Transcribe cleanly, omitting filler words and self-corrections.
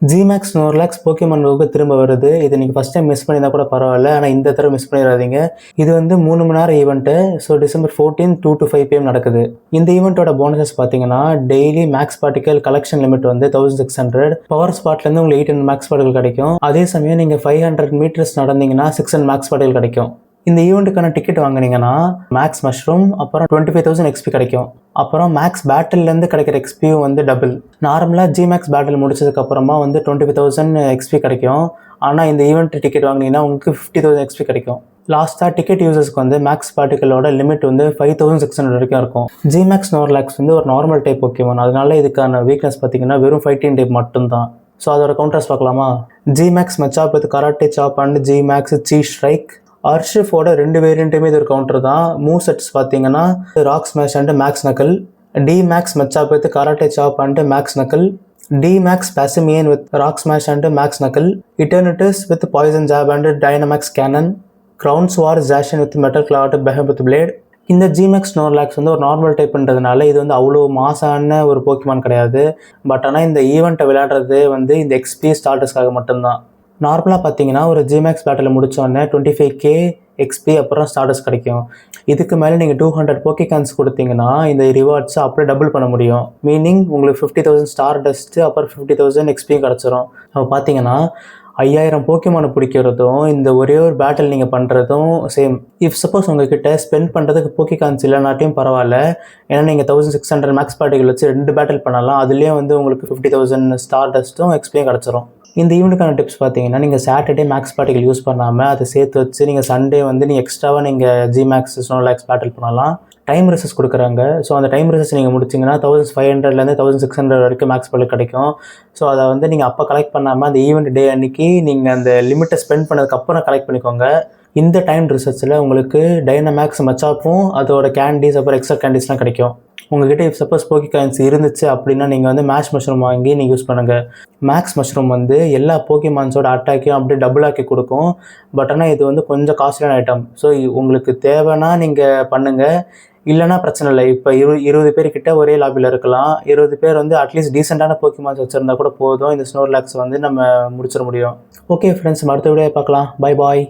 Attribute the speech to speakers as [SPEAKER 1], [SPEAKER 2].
[SPEAKER 1] ஜிமேக்ஸ் Snorlax Pokemon கோவுக்கு திரும்ப வருது. இது நீங்க ஃபர்ஸ்ட் டைம் மிஸ் பண்ணியிருந்தா கூட பரவாயில்ல. ஆனா இந்த தடவ மிஸ் பண்ணிறாதீங்க. இது வந்து 3 மணி நேரம் event. So December 14 2 to 5 PM நடக்குது. இந்த ஈவென்ட்டோட போனஸஸ் பார்த்தீங்கன்னா, daily max particle collection limit வந்து 1600. பவர் ஸ்பாட்லேருந்து உங்களுக்கு 800 மேக்ஸ் பார்ட்டிகல் கிடைக்கும். அதே சமயம் நீங்க 500 மீட்டர்ஸ் நடந்தீங்கன்னா 600 மேக்ஸ் பார்ட்டிகல் கிடைக்கும். இந்த ஈவெண்ட்டுக்கான டிக்கெட் வாங்குனீங்கன்னா மேக்ஸ் மஷ்ரூம் அப்புறம் 25,000 எக்ஸ்பி கிடைக்கும். அப்புறம் மேக்ஸ் பேட்டில்லேருந்து கிடைக்கிற எக்ஸ்பியும் வந்து டபுள். நார்மலாக ஜிமேக்ஸ் பேட்டில் முடிச்சதுக்கு அப்புறமா வந்து 25,000 எக்ஸ்பி கிடைக்கும். ஆனால் இந்த ஈவெண்ட் டிக்கெட் வாங்கினீங்கன்னா உங்களுக்கு 50,000 எக்ஸ்பி கிடைக்கும். லாஸ்ட்டாக டிக்கெட் யூசர்ஸ்க்கு வந்து மேக்ஸ் பார்ட்டிகளோட லிமிட் வந்து 5,600 வரைக்கும் இருக்கும். ஜிமேக்ஸ் ஸ்னோர்லாக்ஸ் வந்து ஒரு நார்மல் டைப் போக்கிமான். அதனால இதுக்கான வீக்னஸ் பார்த்தீங்கன்னா வெறும் ஃபைட்டிங் டைப் மட்டும்தான். ஸோ அதோட கவுண்டர்ஸ் பார்க்கலாமா? G Max Machamp with karate chop and G Max chi strike. அர்ஷிஃபோட 2 வேரியண்ட்டுமே இது ஒரு கவுண்டர் தான். மூவ் செட்ஸ் பார்த்தீங்கன்னா rock smash and max knuckle, D Max Machamp with karate chop and max knuckle, D Max Passimian with rock smash and max knuckle, Eternatus with poison jab and Dynamax cannon, crowned sword Zacian with metal claw behemoth with blade. இந்த ஜிமேக்ஸ் Snorlax வந்து ஒரு normal டைப்ன்றதுனால இது வந்து அவ்வளோ மாசான ஒரு Pokemon கிடையாது. But ஆனால் இந்த ஈவெண்ட்டை விளையாடுறது வந்து இந்த எக்ஸ்பி ஸ்டார்டர்ஸ்க்காக மட்டும்தான். நார்மலாக பார்த்தீங்கன்னா ஒரு ஜிமேக்ஸ் பேட்டில் முடித்தோடனே 25K எக்ஸ்பி அப்புறம் ஸ்டார்டர்ஸ் கிடைக்கும். இதுக்கு மேலே நீங்கள் 200 போக்கிகான்ஸ் கொடுத்தீங்கன்னா இந்த ரிவார்ட்ஸை அப்படியே டபுள் பண்ண முடியும். மீனிங் உங்களுக்கு 50,000 ஸ்டார் டஸ்ட்டு அப்புறம் 50,000 எக்ஸ்பியும் கிடச்சிரும். அப்போ பார்த்தீங்கன்னா 5000 போக்கிமானை பிடிக்கிறதும் இந்த ஒரே ஒரு பேட்டில் நீங்கள் பண்ணுறதும் சேம். இஃப் சப்போஸ் உங்ககிட்ட ஸ்பெண்ட் பண்ணுறதுக்கு போக்கிகான்ஸ் இல்லைனாட்டியும் பரவாயில்ல. ஏன்னா நீங்கள் 1600 மேக்ஸ் பார்ட்டிகள் வச்சு 2 பேட்டில் பண்ணலாம். அதுலேயே வந்து உங்களுக்கு 50,000 ஸ்டார் டஸ்ட்டும் எக்ஸ்பியும் கிடச்சிரும். இந்த ஈவெண்ட்டுக்கான டிப்ஸ் பார்த்தீங்கன்னா, நீங்கள் சாட்டர்டே மேக்ஸ் பார்ட்டிகள் யூஸ் பண்ணாமல் அதை சேர்த்து வச்சு நீங்கள் சண்டே வந்து நீங்கள் எக்ஸ்ட்ராவாக நீங்கள் ஜிமேக்ஸ் ஸ்னோர்லாக்ஸ் பேட்டில் பண்ணலாம். டைம் ரெசஸ் கொடுக்குறாங்க. ஸோ அந்த டைம் ரெசஸ் நீங்கள் முடிச்சிங்கன்னா 1500லேருந்து 1600 வரைக்கும் மேக்ஸ் பார்ட்டில் கிடைக்கும். ஸோ அதை வந்து நீங்கள் அப்போ கலெக்ட் பண்ணாமல் அந்த ஈவெண்ட் டே அன்றைக்கி நீங்கள் அந்த லிமிட்டை ஸ்பெண்ட் பண்ணதுக்கப்புறம் கலெக்ட் பண்ணிக்கோங்க. இந்த டைம் ரிசர்ச்சில் உங்களுக்கு டைனமேக்ஸ் மச்சாப்பும் அதோட கேண்டீஸ் அப்புறம் எக்ஸ்ட்ரா கேண்டீஸ்லாம் கிடைக்கும். உங்கள்கிட்ட இப்போ சப்போஸ் போக்கிகான்ஸ் இருந்துச்சு அப்படின்னா நீங்கள் வந்து மேக்ஸ் மஷ்ரூம் வாங்கி நீங்கள் யூஸ் பண்ணுங்கள். மேக்ஸ் மஷ்ரூம் வந்து எல்லா போக்கிமான்ஸோட அட்டாக்கையும் அப்படியே டபுள் ஆக்கி கொடுக்கும். பட் ஆனால் இது வந்து கொஞ்சம் காஸ்ட்லியான ஐட்டம். ஸோ உங்களுக்கு தேவைன்னா நீங்கள் பண்ணுங்கள், இல்லைனா பிரச்சனை இல்லை. இப்போ 20 பேர்கிட்ட ஒரே லாபியில் இருக்கலாம். 20 பேர் வந்து அட்லீஸ்ட் டீசெண்டான போக்கிமான்ஸ் வச்சுருந்தா கூட போதும். இந்த ஸ்னோர்லாக்ஸ் வந்து நம்ம முடிச்சிட முடியும். ஓகே ஃப்ரெண்ட்ஸ், அடுத்த வீடியோ பார்க்கலாம். Bye bye.